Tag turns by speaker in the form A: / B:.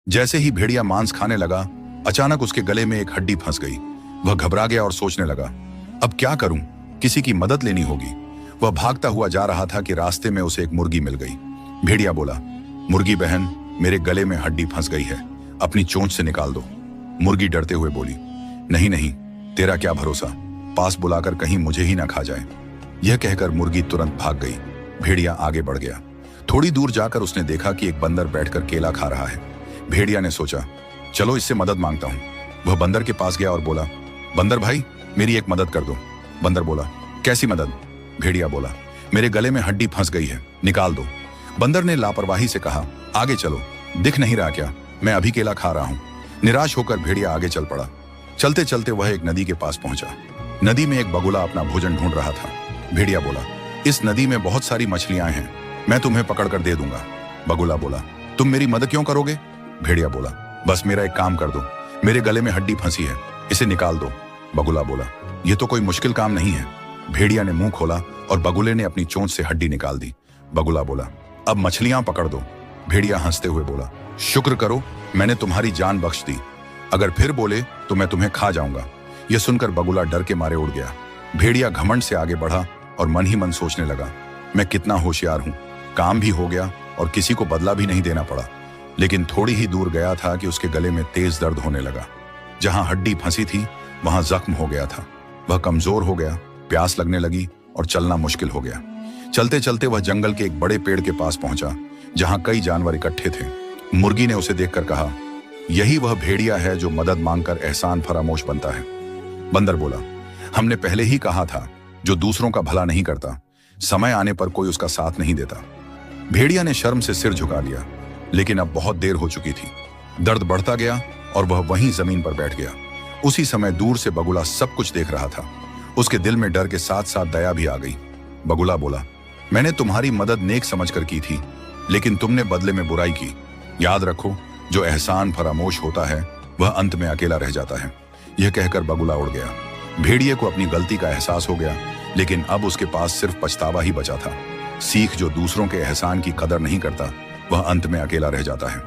A: जैसे ही भेड़िया मांस खाने लगा, अचानक उसके गले में एक हड्डी फंस गई। वह घबरा गया और सोचने लगा, अब क्या करूं? किसी की मदद लेनी होगी। वह भागता हुआ जा रहा था कि रास्ते में उसे एक मुर्गी मिल गई। भेड़िया बोला, मुर्गी बहन, मेरे गले में हड्डी फंस गई है, अपनी चोंच से निकाल दो। मुर्गी डरते हुए बोली, नहीं नहीं, तेरा क्या भरोसा, पास बुलाकर कहीं मुझे ही ना खा जाए। यह कहकर मुर्गी तुरंत भाग गई। भेड़िया आगे बढ़ गया। थोड़ी दूर जाकर उसने देखा कि एक बंदर बैठकर केला खा रहा है। भेड़िया ने सोचा, चलो इससे मदद मांगता हूं। वह बंदर के पास गया और बोला, बंदर भाई, मेरी एक मदद कर दो। बंदर बोला, कैसी मदद? भेड़िया बोला, मेरे गले में हड्डी फंस गई है, निकाल दो। बंदर ने लापरवाही से कहा, आगे चलो, दिख नहीं रहा क्या, मैं अभी केला खा रहा हूं। निराश होकर भेड़िया आगे चल पड़ा। चलते चलते वह एक नदी के पास पहुंचा। नदी में एक बगुला अपना भोजन ढूंढ रहा था। भेड़िया बोला, इस नदी में बहुत सारी मछलियां हैं, मैं तुम्हें पकड़कर दे दूंगा। बगुला बोला, तुम मेरी मदद क्यों करोगे? भेड़िया बोला, बस मेरा एक काम कर दो, मेरे गले में हड्डी फंसी है, इसे निकाल दो। बगुला बोला, यह तो कोई मुश्किल काम नहीं है। भेड़िया ने मुंह खोला और बगुले ने अपनी चोंच से हड्डी निकाल दी। बगुला बोला, अब मछलियां पकड़ दो। भेड़िया हंसते हुए बोला, शुक्र करो, मैंने तुम्हारी जान बख्श दी, अगर फिर बोले तो मैं तुम्हें खा जाऊंगा। यह सुनकर बगुला डर के मारे उड़ गया। भेड़िया घमंड से आगे बढ़ा और मन ही मन सोचने लगा, मैं कितना होशियार हूं, काम भी हो गया और किसी को बदला भी नहीं देना पड़ा। लेकिन थोड़ी ही दूर गया था कि उसके गले में तेज दर्द होने लगा। जहां हड्डी फंसी थी वहां जख्म हो गया था। वह कमजोर हो गया, प्यास लगने लगी और चलना मुश्किल हो गया। चलते चलते वह जंगल के एक बड़े पेड़ के पास पहुंचा जहां कई जानवर इकट्ठे थे। मुर्गी ने उसे देखकर कहा, यही वह भेड़िया है जो मदद मांगकर एहसान फरामोश बनता है। बंदर बोला, हमने पहले ही कहा था, जो दूसरों का भला नहीं करता, समय आने पर कोई उसका साथ नहीं देता। भेड़िया ने शर्म से सिर झुका लिया, लेकिन अब बहुत देर हो चुकी थी। दर्द बढ़ता गया और वह वहीं जमीन पर बैठ गया। उसी समय दूर से बगुला सब कुछ देख रहा था। उसके दिल में डर के साथ साथ दया भी आ गई। बगुला बोला, मैंने तुम्हारी मदद नेक समझकर की थी, लेकिन तुमने बदले में बुराई की। याद रखो, जो एहसान फरामोश होता है वह अंत में अकेला रह जाता है। यह कहकर बगुला उड़ गया। भेड़िए को अपनी गलती का एहसास हो गया, लेकिन अब उसके पास सिर्फ पछतावा ही बचा था। सीख, जो दूसरों के एहसान की कदर नहीं करता वह अंत में अकेला रह जाता है।